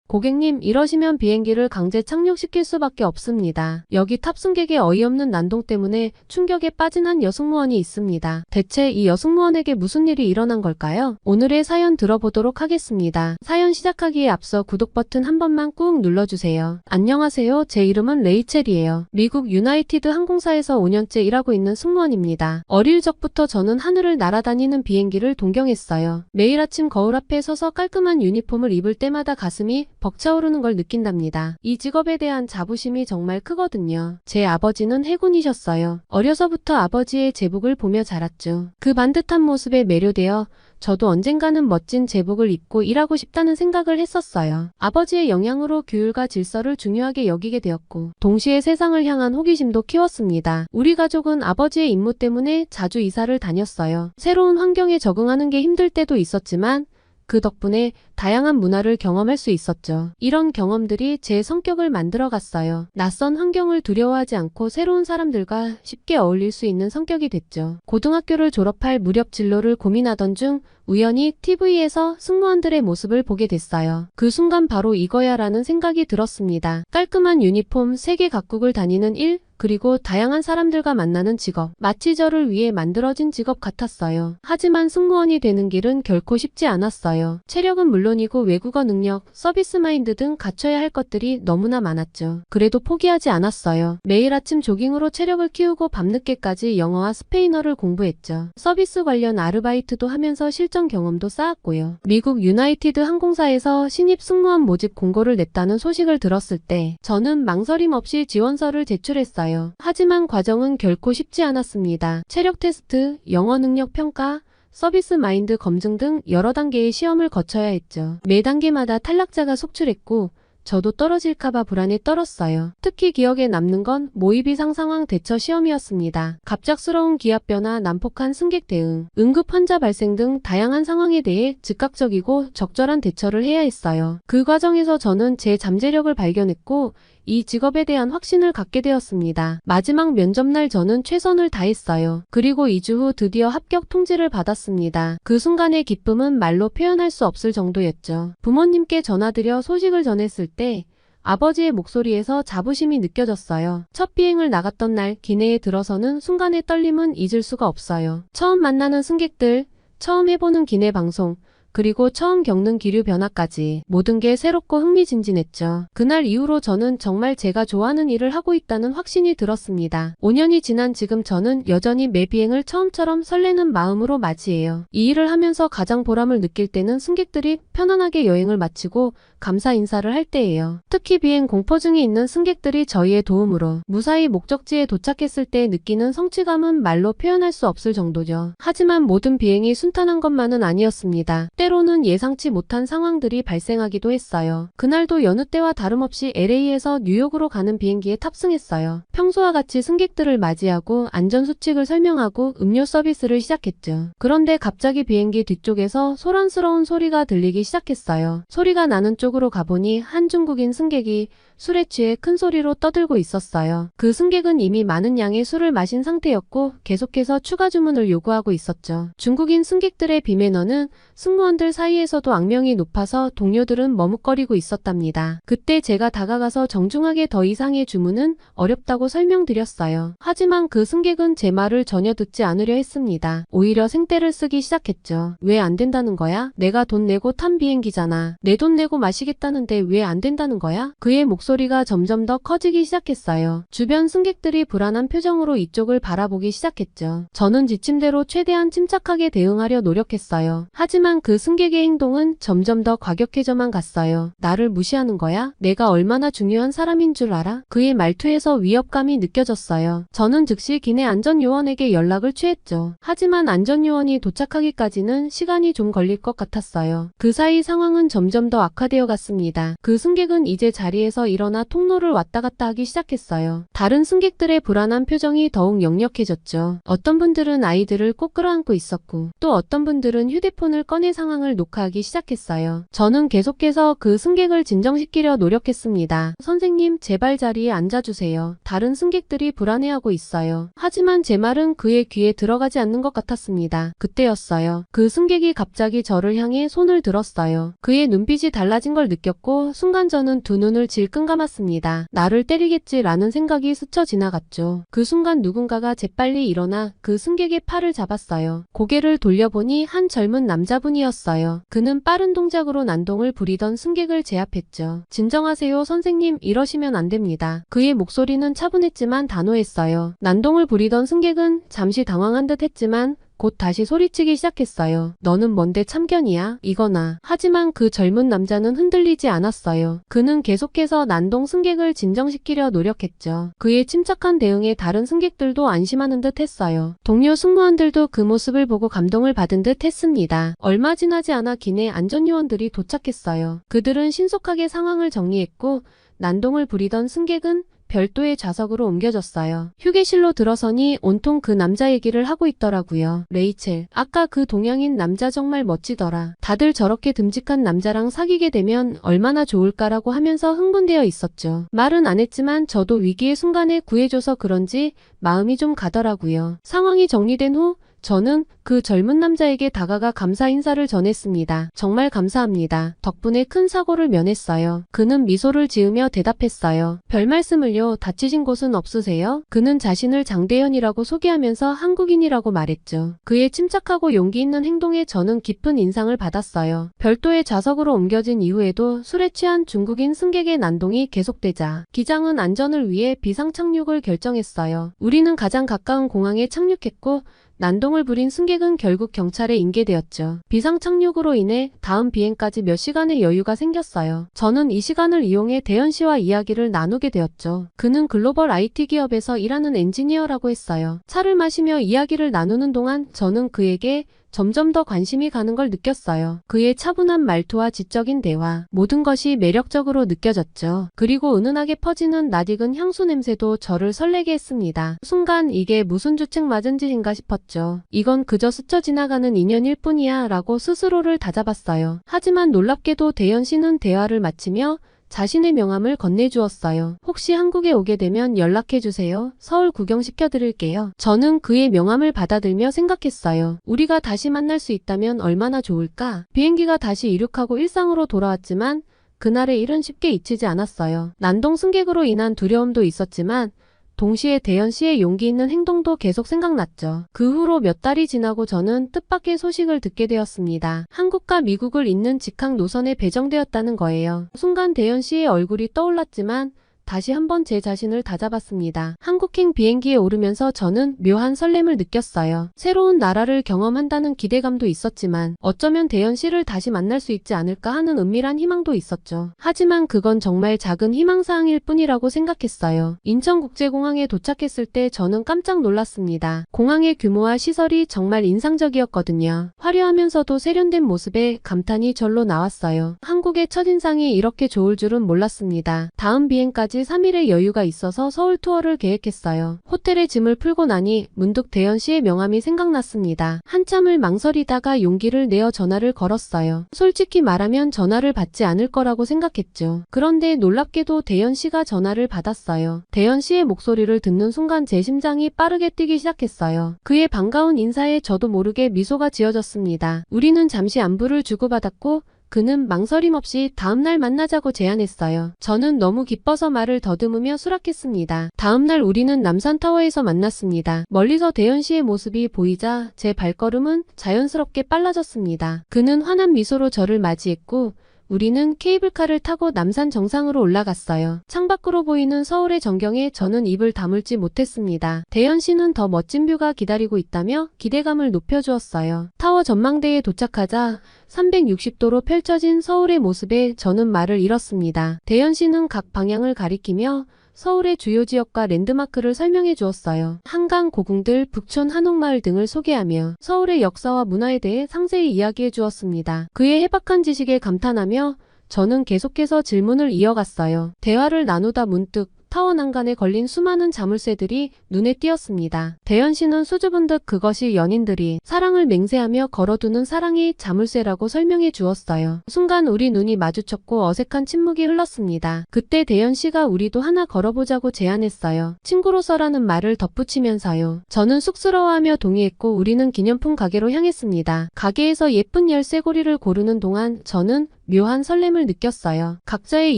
고객님, 이러시면 비행기를 강제 착륙시킬 수밖에 없습니다. 여기 탑승객의 어이없는 난동 때문에 충격에 빠진 한 여승무원이 있습니다. 대체 이 여승무원에게 무슨 일이 일어난 걸까요? 오늘의 사연 들어보도록 하겠습니다. 사연 시작하기에 앞서 구독 버튼 한 번만 꾹 눌러주세요. 안녕하세요. 제 이름은 레이첼이에요. 미국 유나이티드 항공사에서 5년째 일하고 있는 승무원입니다. 어릴 적부터 저는 하늘을 날아다니는 비행기를 동경했어요. 매일 아침 거울 앞에 서서 깔끔한 유니폼을 입을 때마다 가슴이 벅차오르는 걸 느낀답니다. 이 직업에 대한 자부심이 정말 크거든요. 제 아버지는 해군이셨어요. 어려서부터 아버지의 제복을 보며 자랐죠. 그 반듯한 모습에 매료되어 저도 언젠가는 멋진 제복을 입고 일하고 싶다는 생각을 했었어요. 아버지의 영향으로 규율과 질서를 중요하게 여기게 되었고 동시에 세상을 향한 호기심도 키웠습니다. 우리 가족은 아버지의 임무 때문에 자주 이사를 다녔어요. 새로운 환경에 적응하는 게 힘들 때도 있었지만 그 덕분에 다양한 문화를 경험할 수 있었죠. 이런 경험들이 제 성격을 만들어갔어요. 낯선 환경을 두려워하지 않고 새로운 사람들과 쉽게 어울릴 수 있는 성격이 됐죠. 고등학교를 졸업할 무렵 진로를 고민하던 중 우연히 TV에서 승무원들의 모습을 보게 됐어요. 그 순간 바로 이거야 라는 생각이 들었습니다. 깔끔한 유니폼, 세계 각국을 다니는 일, 그리고 다양한 사람들과 만나는 직업, 마치 저를 위해 만들어진 직업 같았어요. 하지만 승무원이 되는 길은 결코 쉽지 않았어요. 체력은 물론이고 외국어 능력, 서비스 마인드 등 갖춰야 할 것들이 너무나 많았죠. 그래도 포기하지 않았어요. 매일 아침 조깅으로 체력을 키우고 밤늦게까지 영어와 스페인어를 공부했죠. 서비스 관련 아르바이트도 하면서 실전 경험도 쌓았고요. 미국 유나이티드 항공사에서 신입 승무원 모집 공고를 냈다는 소식을 들었을 때 저는 망설임 없이 지원서를 제출했어요. 하지만 과정은 결코 쉽지 않았습니다. 체력 테스트, 영어 능력 평가, 서비스 마인드 검증 등 여러 단계의 시험을 거쳐야 했죠. 매 단계마다 탈락자가 속출했고 저도 떨어질까봐 불안에 떨었어요. 특히 기억에 남는 건 모의비 상상황 대처 시험이었습니다. 갑작스러운 기압 변화, 난폭한 승객 대응, 응급 환자 발생 등 다양한 상황에 대해 즉각적이고 적절한 대처를 해야 했어요. 그 과정에서 저는 제 잠재력을 발견했고 이 직업에 대한 확신을 갖게 되었습니다. 마지막 면접날 저는 최선을 다했어요. 그리고 2주 후 드디어 합격 통지를 받았습니다. 그 순간의 기쁨은 말로 표현할 수 없을 정도였죠. 부모님께 전화드려 소식을 전했을 때 아버지의 목소리에서 자부심이 느껴졌어요. 첫 비행을 나갔던 날 기내에 들어서는 순간의 떨림은 잊을 수가 없어요. 처음 만나는 승객들, 처음 해보는 기내 방송, 그리고 처음 겪는 기류 변화까지 모든 게 새롭고 흥미진진했죠. 그날 이후로 저는 정말 제가 좋아하는 일을 하고 있다는 확신이 들었습니다. 5년이 지난 지금 저는 여전히 매 비행을 처음처럼 설레는 마음으로 맞이해요. 이 일을 하면서 가장 보람을 느낄 때는 승객들이 편안하게 여행을 마치고 감사 인사를 할 때예요. 특히 비행 공포증이 있는 승객들이 저희의 도움으로 무사히 목적지에 도착했을 때 느끼는 성취감은 말로 표현할 수 없을 정도죠. 하지만 모든 비행이 순탄한 것만은 아니었습니다. 때로는 예상치 못한 상황들이 발생하기도 했어요. 그날도 여느 때와 다름없이 LA에서 뉴욕으로 가는 비행기에 탑승했어요. 평소와 같이 승객들을 맞이하고 안전수칙을 설명하고 음료 서비스를 시작했죠. 그런데 갑자기 비행기 뒤쪽에서 소란스러운 소리가 들리기 시작했어요. 소리가 나는 쪽으로 가보니 한 중국인 승객이 술에 취해 큰 소리로 떠들고 있었어요. 그 승객은 이미 많은 양의 술을 마신 상태였고 계속해서 추가 주문을 요구하고 있었죠. 중국인 승객들의 비매너는 승무원들 사이에서도 악명이 높아서 동료들은 머뭇거리고 있었답니다. 그때 제가 다가가서 정중하게 더 이상의 주문은 어렵다고 설명드렸어요. 하지만 그 승객은 제 말을 전혀 듣지 않으려 했습니다. 오히려 생떼를 쓰기 시작했죠. 왜 안 된다는 거야? 내가 돈 내고 탄 비행기잖아. 내 돈 내고 마시겠다는데 왜 안 된다는 거야? 그의 목소리가 점점 더 커지기 시작했어요. 주변 승객들이 불안한 표정으로 이쪽을 바라보기 시작했죠. 저는 지침대로 최대한 침착하게 대응하려 노력했어요. 하지만 그 승객의 행동은 점점 더 과격해져만 갔어요. 나를 무시하는 거야? 내가 얼마나 중요한 사람인 줄 알아? 그의 말투에서 위협감이 느껴졌어요. 저는 즉시 기내 안전요원에게 연락을 취했죠. 하지만 안전요원이 도착하기까지는 시간이 좀 걸릴 것 같았어요. 그 사이 상황은 점점 더 악화되어 갔습니다. 그 승객은 이제 자리에서 일어나 통로를 왔다 갔다 하기 시작했어요. 다른 승객들의 불안한 표정이 더욱 역력해졌죠. 어떤 분들은 아이들을 꼭 끌어안고 있었고 또 어떤 분들은 휴대폰을 꺼내 상황을 상황을 녹화하기 시작했어요. 저는 계속해서 그 승객을 진정시키려 노력했습니다. 선생님, 제발 자리에 앉아주세요. 다른 승객들이 불안해하고 있어요. 하지만 제 말은 그의 귀에 들어가지 않는 것 같았습니다. 그때였어요. 그 승객이 갑자기 저를 향해 손을 들었어요. 그의 눈빛이 달라진 걸 느꼈고 순간 저는 두 눈을 질끈 감았습니다. 나를 때리겠지라는 생각이 스쳐 지나갔죠. 그 순간 누군가가 재빨리 일어나 그 승객의 팔을 잡았어요. 고개를 돌려보니 한 젊은 남자분이었어요. 그는 빠른 동작으로 난동을 부리던 승객을 제압했죠. 진정하세요, 선생님. 이러시면 안 됩니다. 그의 목소리는 차분했지만 단호했어요. 난동을 부리던 승객은 잠시 당황한 듯 했지만 곧 다시 소리치기 시작했어요. 너는 뭔데 참견이야? 이거나. 하지만 그 젊은 남자는 흔들리지 않았어요. 그는 계속해서 난동 승객을 진정시키려 노력했죠. 그의 침착한 대응에 다른 승객들도 안심하는 듯 했어요. 동료 승무원들도 그 모습을 보고 감동을 받은 듯 했습니다. 얼마 지나지 않아 기내 안전요원들이 도착했어요. 그들은 신속하게 상황을 정리했고 난동을 부리던 승객은 별도의 좌석으로 옮겨졌어요. 휴게실로 들어서니 온통 그 남자 얘기를 하고 있더라고요. 레이첼, 아까 그 동양인 남자 정말 멋지더라. 다들 저렇게 듬직한 남자랑 사귀게 되면 얼마나 좋을까라고 하면서 흥분되어 있었죠. 말은 안 했지만 저도 위기의 순간에 구해줘서 그런지 마음이 좀 가더라고요. 상황이 정리된 후 저는 그 젊은 남자에게 다가가 감사 인사를 전했습니다. 정말 감사합니다. 덕분에 큰 사고를 면했어요. 그는 미소를 지으며 대답했어요. 별 말씀을요. 다치신 곳은 없으세요? 그는 자신을 장대현이라고 소개하면서 한국인이라고 말했죠. 그의 침착하고 용기 있는 행동에 저는 깊은 인상을 받았어요. 별도의 좌석으로 옮겨진 이후에도 술에 취한 중국인 승객의 난동이 계속되자 기장은 안전을 위해 비상 착륙을 결정했어요. 우리는 가장 가까운 공항에 착륙했고 난동을 부린 승객은 결국 경찰에 인계되었죠. 비상 착륙으로 인해 다음 비행까지 몇 시간의 여유가 생겼어요. 저는 이 시간을 이용해 대현 씨와 이야기를 나누게 되었죠. 그는 글로벌 IT 기업에서 일하는 엔지니어라고 했어요. 차를 마시며 이야기를 나누는 동안 저는 그에게 점점 더 관심이 가는 걸 느꼈어요. 그의 차분한 말투와 지적인 대화, 모든 것이 매력적으로 느껴졌죠. 그리고 은은하게 퍼지는 낯익은 향수 냄새도 저를 설레게 했습니다. 순간 이게 무슨 주책 맞은 짓인가 싶었죠. 이건 그저 스쳐 지나가는 인연일 뿐이야 라고 스스로를 다잡았어요. 하지만 놀랍게도 대현 씨는 대화를 마치며 자신의 명함을 건네주었어요. 혹시 한국에 오게 되면 연락해주세요. 서울 구경시켜드릴게요. 저는 그의 명함을 받아들며 생각했어요. 우리가 다시 만날 수 있다면 얼마나 좋을까? 비행기가 다시 이륙하고 일상으로 돌아왔지만 그날의 일은 쉽게 잊히지 않았어요. 난동 승객으로 인한 두려움도 있었지만 동시에 대현 씨의 용기 있는 행동도 계속 생각났죠. 그 후로 몇 달이 지나고 저는 뜻밖의 소식을 듣게 되었습니다. 한국과 미국을 잇는 직항 노선에 배정되었다는 거예요. 순간 대현 씨의 얼굴이 떠올랐지만 다시 한번 제 자신을 다잡았습니다. 한국행 비행기에 오르면서 저는 묘한 설렘을 느꼈어요. 새로운 나라를 경험한다는 기대감도 있었지만 어쩌면 대현 씨를 다시 만날 수 있지 않을까 하는 은밀한 희망도 있었죠. 하지만 그건 정말 작은 희망사항일 뿐이라고 생각했어요. 인천국제공항에 도착했을 때 저는 깜짝 놀랐습니다. 공항의 규모와 시설이 정말 인상적이었거든요. 화려하면서도 세련된 모습에 감탄이 절로 나왔어요. 한국의 첫인상이 이렇게 좋을 줄은 몰랐습니다. 다음 비행까지 3일의 여유가 있어서 서울 투어를 계획했어요. 호텔에 짐을 풀고 나니 문득 대현 씨의 명함이 생각났습니다. 한참을 망설이다가 용기를 내어 전화를 걸었어요. 솔직히 말하면 전화를 받지 않을 거라고 생각했죠. 그런데 놀랍게도 대현 씨가 전화를 받았어요. 대현 씨의 목소리를 듣는 순간 제 심장이 빠르게 뛰기 시작했어요. 그의 반가운 인사에 저도 모르게 미소가 지어졌습니다. 우리는 잠시 안부를 주고받았고 그는 망설임 없이 다음날 만나자고 제안했어요. 저는 너무 기뻐서 말을 더듬으며 수락했습니다. 다음날 우리는 남산타워에서 만났습니다. 멀리서 대현 씨의 모습이 보이자 제 발걸음은 자연스럽게 빨라졌습니다. 그는 환한 미소로 저를 맞이했고 우리는 케이블카를 타고 남산 정상으로 올라갔어요. 창밖으로 보이는 서울의 전경에 저는 입을 다물지 못했습니다. 대현 씨는 더 멋진 뷰가 기다리고 있다며 기대감을 높여주었어요. 타워 전망대에 도착하자 360도로 펼쳐진 서울의 모습에 저는 말을 잃었습니다. 대현 씨는 각 방향을 가리키며 서울의 주요 지역과 랜드마크를 설명해 주었어요. 한강, 고궁들, 북촌, 한옥마을 등을 소개하며 서울의 역사와 문화에 대해 상세히 이야기해 주었습니다. 그의 해박한 지식에 감탄하며 저는 계속해서 질문을 이어갔어요. 대화를 나누다 문득 타워 난간에 걸린 수많은 자물쇠들이 눈에 띄었습니다. 대현 씨는 수줍은 듯 그것이 연인들이 사랑을 맹세하며 걸어두는 사랑의 자물쇠라고 설명해 주었어요. 순간 우리 눈이 마주쳤고 어색한 침묵이 흘렀습니다. 그때 대현 씨가 우리도 하나 걸어보자고 제안했어요. 친구로서라는 말을 덧붙이면서요. 저는 쑥스러워하며 동의했고 우리는 기념품 가게로 향했습니다. 가게에서 예쁜 열쇠고리를 고르는 동안 저는 묘한 설렘을 느꼈어요. 각자의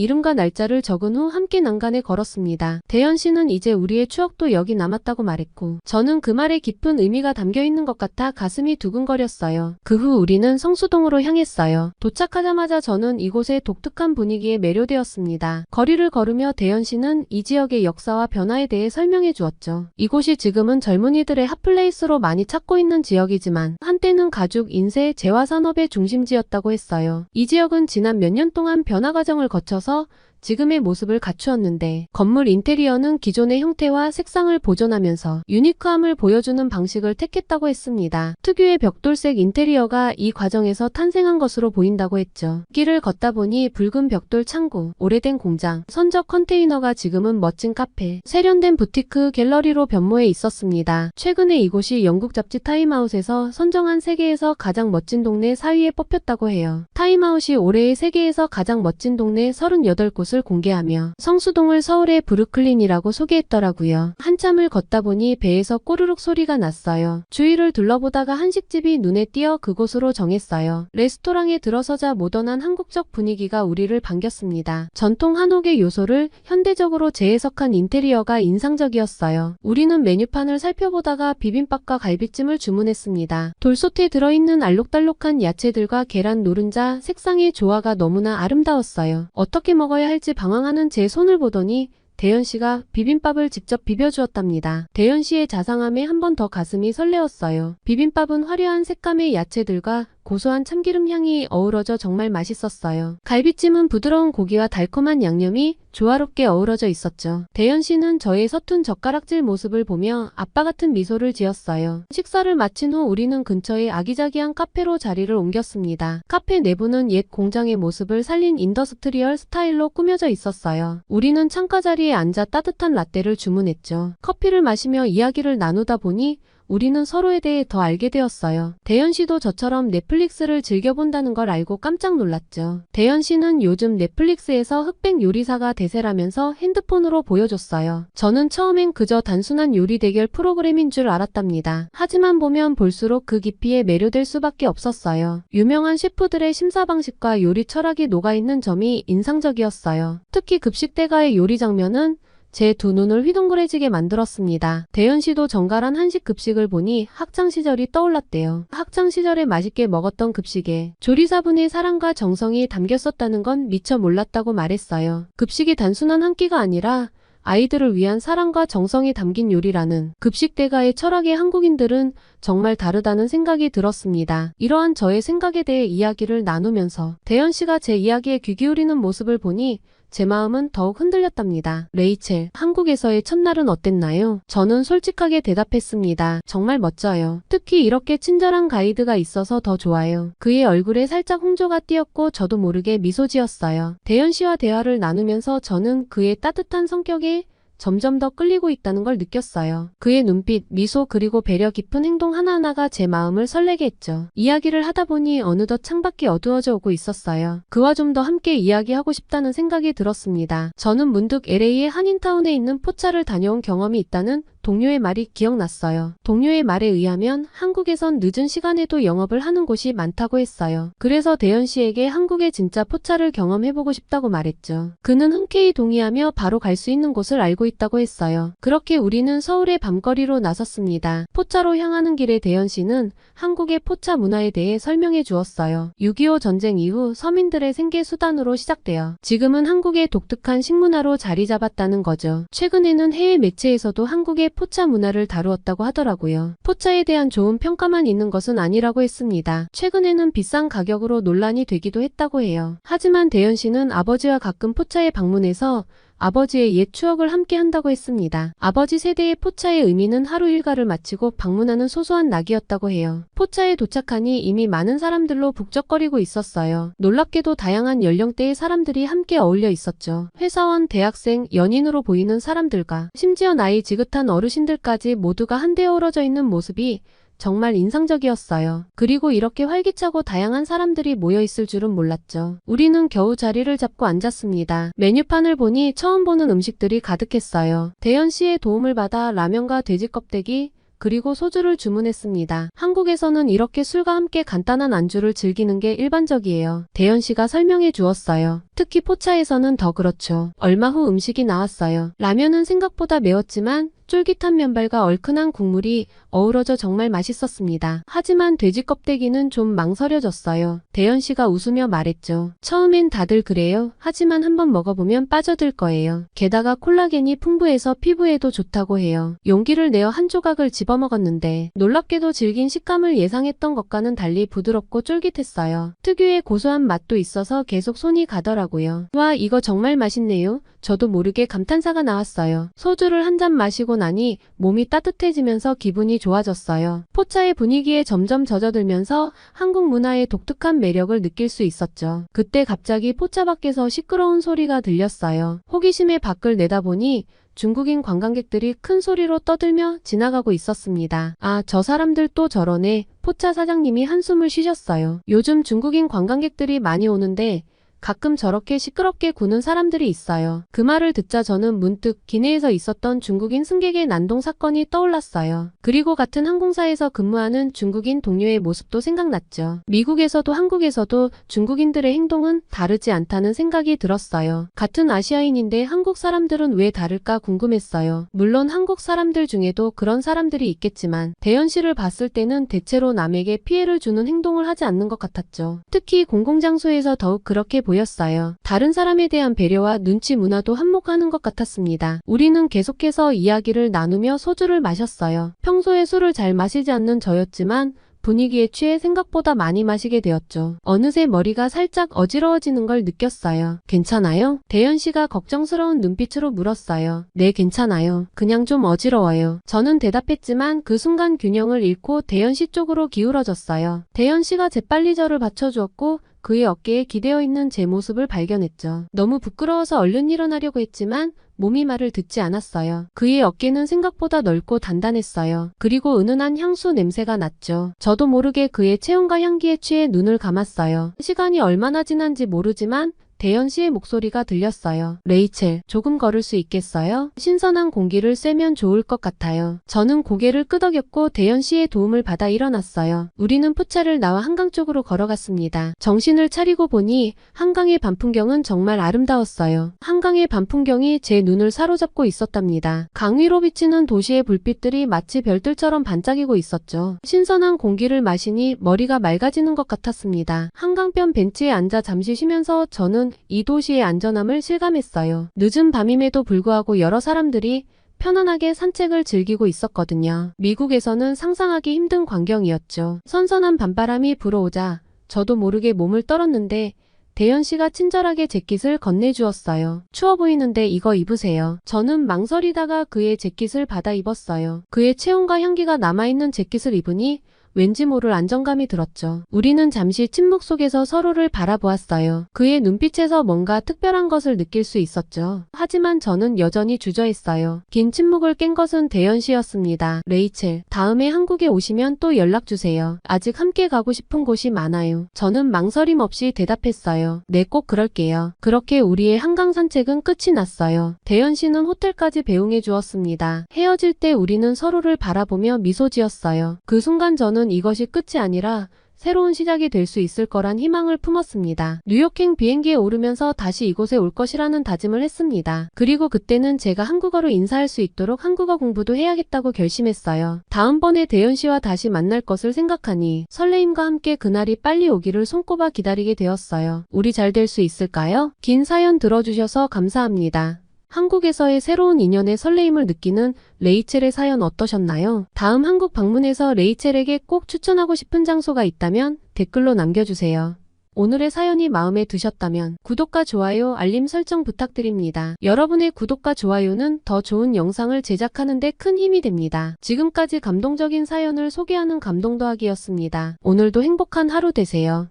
이름과 날짜를 적은 후 함께 난간에 걸었습니다. 대현 씨는 이제 우리의 추억도 여기 남았다고 말했고 저는 그 말에 깊은 의미가 담겨 있는 것 같아 가슴이 두근거렸어요. 그 후 우리는 성수동으로 향했어요. 도착하자마자 저는 이곳의 독특한 분위기에 매료되었습니다. 거리를 걸으며 대현 씨는 이 지역의 역사와 변화에 대해 설명해 주었죠. 이곳이 지금은 젊은이들의 핫플레이스로 많이 찾고 있는 지역이지만 한때는 가죽, 인쇄, 재화 산업의 중심지였다고 했어요. 이 지역은 지난 몇 년 동안 변화 과정을 거쳐서 지금의 모습을 갖추었는데 건물 인테리어는 기존의 형태와 색상을 보존하면서 유니크함을 보여주는 방식을 택했다고 했습니다. 특유의 벽돌색 인테리어가 이 과정에서 탄생한 것으로 보인다고 했죠. 길을 걷다 보니 붉은 벽돌 창구, 오래된 공장, 선적 컨테이너가 지금은 멋진 카페, 세련된 부티크 갤러리로 변모해 있었습니다. 최근에 이곳이 영국 잡지 타임아웃에서 선정한 세계에서 가장 멋진 동네 4위에 뽑혔다고 해요. 타임아웃이 올해의 세계에서 가장 멋진 동네 38곳 을 공개하며 성수동을 서울의 브루클린이라고 소개했더라고요. 한참을 걷다 보니 배에서 꼬르륵 소리가 났어요. 주위를 둘러보다가 한식집이 눈에 띄어 그곳으로 정했어요. 레스토랑에 들어서자 모던한 한국적 분위기가 우리를 반겼습니다. 전통 한옥의 요소를 현대적으로 재해석한 인테리어가 인상적이었어요. 우리는 메뉴판을 살펴보다가 비빔밥과 갈비찜을 주문했습니다. 돌솥에 들어있는 알록달록한 야채들과 계란 노른자, 색상의 조화가 너무나 아름다웠어요. 어떻게 먹어야 할지 방황하는 제 손을 보더니 대현 씨가 비빔밥을 직접 비벼주었답니다. 대현 씨의 자상함에 한 번 더 가슴이 설레었어요. 비빔밥은 화려한 색감의 야채들과 고소한 참기름 향이 어우러져 정말 맛있었어요. 갈비찜은 부드러운 고기와 달콤한 양념이 조화롭게 어우러져 있었죠. 대현 씨는 저의 서툰 젓가락질 모습을 보며 아빠 같은 미소를 지었어요. 식사를 마친 후 우리는 근처의 아기자기한 카페로 자리를 옮겼습니다. 카페 내부는 옛 공장의 모습을 살린 인더스트리얼 스타일로 꾸며져 있었어요. 우리는 창가 자리에 앉아 따뜻한 라떼를 주문했죠. 커피를 마시며 이야기를 나누다 보니 우리는 서로에 대해 더 알게 되었어요. 대현 씨도 저처럼 넷플릭스를 즐겨본다는 걸 알고 깜짝 놀랐죠. 대현 씨는 요즘 넷플릭스에서 흑백 요리사가 대세라면서 핸드폰으로 보여줬어요. 저는 처음엔 그저 단순한 요리 대결 프로그램인 줄 알았답니다. 하지만 보면 볼수록 그 깊이에 매료될 수밖에 없었어요. 유명한 셰프들의 심사 방식과 요리 철학이 녹아있는 점이 인상적이었어요. 특히 급식대가의 요리 장면은 제 두 눈을 휘둥그레지게 만들었습니다. 대현 씨도 정갈한 한식 급식을 보니 학창시절이 떠올랐대요. 학창시절에 맛있게 먹었던 급식에 조리사분의 사랑과 정성이 담겼었다는 건 미처 몰랐다고 말했어요. 급식이 단순한 한 끼가 아니라 아이들을 위한 사랑과 정성이 담긴 요리라는 급식대가의 철학에 한국인들은 정말 다르다는 생각이 들었습니다. 이러한 저의 생각에 대해 이야기를 나누면서 대현 씨가 제 이야기에 귀 기울이는 모습을 보니 제 마음은 더욱 흔들렸답니다. 레이첼, 한국에서의 첫날은 어땠나요? 저는 솔직하게 대답했습니다. 정말 멋져요. 특히 이렇게 친절한 가이드가 있어서 더 좋아요. 그의 얼굴에 살짝 홍조가 띄었고 저도 모르게 미소 지었어요. 대현 씨와 대화를 나누면서 저는 그의 따뜻한 성격에 점점 더 끌리고 있다는 걸 느꼈어요. 그의 눈빛, 미소 그리고 배려 깊은 행동 하나하나가 제 마음을 설레게 했죠. 이야기를 하다 보니 어느덧 창밖이 어두워져 오고 있었어요. 그와 좀 더 함께 이야기하고 싶다는 생각이 들었습니다. 저는 문득 LA의 한인타운에 있는 포차를 다녀온 경험이 있다는 동료의 말이 기억났어요. 동료의 말에 의하면 한국에선 늦은 시간에도 영업을 하는 곳이 많다고 했어요. 그래서 대현 씨에게 한국의 진짜 포차를 경험해보고 싶다고 말했죠. 그는 흔쾌히 동의하며 바로 갈 수 있는 곳을 알고 있다고 했어요. 그렇게 우리는 서울의 밤거리로 나섰습니다. 포차로 향하는 길에 대현 씨는 한국의 포차 문화에 대해 설명해 주었어요. 6.25 전쟁 이후 서민들의 생계 수단으로 시작되어 지금은 한국의 독특한 식문화로 자리 잡았다는 거죠. 최근에는 해외 매체에서도 한국의 포차 문화를 다루었다고 하더라고요. 포차에 대한 좋은 평가만 있는 것은 아니라고 했습니다. 최근에는 비싼 가격으로 논란이 되기도 했다고 해요. 하지만 대현 씨는 아버지와 가끔 포차에 방문해서 아버지의 옛 추억을 함께 한다고 했습니다. 아버지 세대의 포차의 의미는 하루 일과를 마치고 방문하는 소소한 낙이었다고 해요. 포차에 도착하니 이미 많은 사람들로 북적거리고 있었어요. 놀랍게도 다양한 연령대의 사람들이 함께 어울려 있었죠. 회사원, 대학생, 연인으로 보이는 사람들과 심지어 나이 지긋한 어르신들까지 모두가 한데 어우러져 있는 모습이 정말 인상적이었어요. 그리고 이렇게 활기차고 다양한 사람들이 모여 있을 줄은 몰랐죠. 우리는 겨우 자리를 잡고 앉았습니다. 메뉴판을 보니 처음 보는 음식들이 가득했어요. 대현 씨의 도움을 받아 라면과 돼지 껍데기, 그리고 소주를 주문했습니다. 한국에서는 이렇게 술과 함께 간단한 안주를 즐기는 게 일반적이에요. 대현 씨가 설명해 주었어요. 특히 포차에서는 더 그렇죠. 얼마 후 음식이 나왔어요. 라면은 생각보다 매웠지만 쫄깃한 면발과 얼큰한 국물이 어우러져 정말 맛있었습니다. 하지만 돼지 껍데기는 좀 망설여졌어요. 대현 씨가 웃으며 말했죠. 처음엔 다들 그래요. 하지만 한번 먹어보면 빠져들 거예요. 게다가 콜라겐이 풍부해서 피부에도 좋다고 해요. 용기를 내어 한 조각을 집어먹었는데 놀랍게도 질긴 식감을 예상했던 것과는 달리 부드럽고 쫄깃했어요. 특유의 고소한 맛도 있어서 계속 손이 가더라고요. 와, 이거 정말 맛있네요. 저도 모르게 감탄사가 나왔어요. 소주를 한 잔 마시고 나니 몸이 따뜻해지면서 기분이 좋아졌어요. 포차의 분위기에 점점 젖어들면서 한국 문화의 독특한 매력을 느낄 수 있었죠. 그때 갑자기 포차 밖에서 시끄러운 소리가 들렸어요. 호기심에 밖을 내다보니 중국인 관광객들이 큰 소리로 떠들며 지나가고 있었습니다. 아, 저 사람들 또 저러네. 포차 사장님이 한숨을 쉬셨어요. 요즘 중국인 관광객들이 많이 오는데 가끔 저렇게 시끄럽게 구는 사람들이 있어요. 그 말을 듣자 저는 문득 기내에서 있었던 중국인 승객의 난동 사건이 떠올랐어요. 그리고 같은 항공사에서 근무하는 중국인 동료의 모습도 생각났죠. 미국에서도 한국에서도 중국인들의 행동은 다르지 않다는 생각이 들었어요. 같은 아시아인인데 한국 사람들은 왜 다를까 궁금했어요. 물론 한국 사람들 중에도 그런 사람들이 있겠지만 대현 씨를 봤을 때는 대체로 남에게 피해를 주는 행동을 하지 않는 것 같았죠. 특히 공공장소에서 더욱 그렇게 보였어요. 다른 사람에 대한 배려와 눈치 문화도 한몫하는 것 같았습니다. 우리는 계속해서 이야기를 나누며 소주를 마셨어요. 평소에 술을 잘 마시지 않는 저였지만 분위기에 취해 생각보다 많이 마시게 되었죠. 어느새 머리가 살짝 어지러워지는 걸 느꼈어요. 괜찮아요? 대현 씨가 걱정스러운 눈빛으로 물었어요. 네, 괜찮아요. 그냥 좀 어지러워요. 저는 대답했지만 그 순간 균형을 잃고 대현 씨 쪽으로 기울어졌어요. 대현 씨가 재빨리 저를 받쳐주었고 그의 어깨에 기대어 있는 제 모습을 발견했죠. 너무 부끄러워서 얼른 일어나려고 했지만 몸이 말을 듣지 않았어요. 그의 어깨는 생각보다 넓고 단단했어요. 그리고 은은한 향수 냄새가 났죠. 저도 모르게 그의 체온과 향기에 취해 눈을 감았어요. 시간이 얼마나 지난지 모르지만 대현 씨의 목소리가 들렸어요. 레이첼, 조금 걸을 수 있겠어요? 신선한 공기를 쐬면 좋을 것 같아요. 저는 고개를 끄덕였고 대현 씨의 도움을 받아 일어났어요. 우리는 포차를 나와 한강 쪽으로 걸어갔습니다. 정신을 차리고 보니 한강의 밤 풍경은 정말 아름다웠어요. 한강의 밤 풍경이 제 눈을 사로잡고 있었답니다. 강 위로 비치는 도시의 불빛들이 마치 별들처럼 반짝이고 있었죠. 신선한 공기를 마시니 머리가 맑아지는 것 같았습니다. 한강변 벤치에 앉아 잠시 쉬면서 저는 이 도시의 안전함을 실감했어요. 늦은 밤임에도 불구하고 여러 사람들이 편안하게 산책을 즐기고 있었거든요. 미국에서는 상상하기 힘든 광경이었죠. 선선한 밤바람이 불어오자 저도 모르게 몸을 떨었는데 대현 씨가 친절하게 재킷을 건네주었어요. 추워 보이는데 이거 입으세요. 저는 망설이다가 그의 재킷을 받아 입었어요. 그의 체온과 향기가 남아있는 재킷을 입으니 왠지 모를 안정감이 들었죠. 우리는 잠시 침묵 속에서 서로를 바라보았어요. 그의 눈빛에서 뭔가 특별한 것을 느낄 수 있었죠. 하지만 저는 여전히 주저했어요. 긴 침묵을 깬 것은 대현 씨였습니다. 레이첼, 다음에 한국에 오시면 또 연락주세요. 아직 함께 가고 싶은 곳이 많아요. 저는 망설임 없이 대답했어요. 네, 꼭 그럴게요. 그렇게 우리의 한강 산책은 끝이 났어요. 대현 씨는 호텔까지 배웅해 주었습니다. 헤어질 때 우리는 서로를 바라보며 미소 지었어요. 그 순간 저는 이것이 끝이 아니라 새로운 시작이 될 수 있을 거란 희망을 품었습니다. 뉴욕행 비행기에 오르면서 다시 이곳에 올 것이라는 다짐을 했습니다. 그리고 그때는 제가 한국어로 인사할 수 있도록 한국어 공부도 해야겠다고 결심했어요. 다음번에 대현 씨와 다시 만날 것을 생각하니 설레임과 함께 그날이 빨리 오기를 손꼽아 기다리게 되었어요. 우리 잘 될 수 있을까요? 긴 사연 들어주셔서 감사합니다. 한국에서의 새로운 인연의 설레임을 느끼는 레이첼의 사연 어떠셨나요? 다음 한국 방문에서 레이첼에게 꼭 추천하고 싶은 장소가 있다면 댓글로 남겨주세요. 오늘의 사연이 마음에 드셨다면 구독과 좋아요, 알림 설정 부탁드립니다. 여러분의 구독과 좋아요는 더 좋은 영상을 제작하는 데 큰 힘이 됩니다. 지금까지 감동적인 사연을 소개하는 감동 더하기였습니다. 오늘도 행복한 하루 되세요.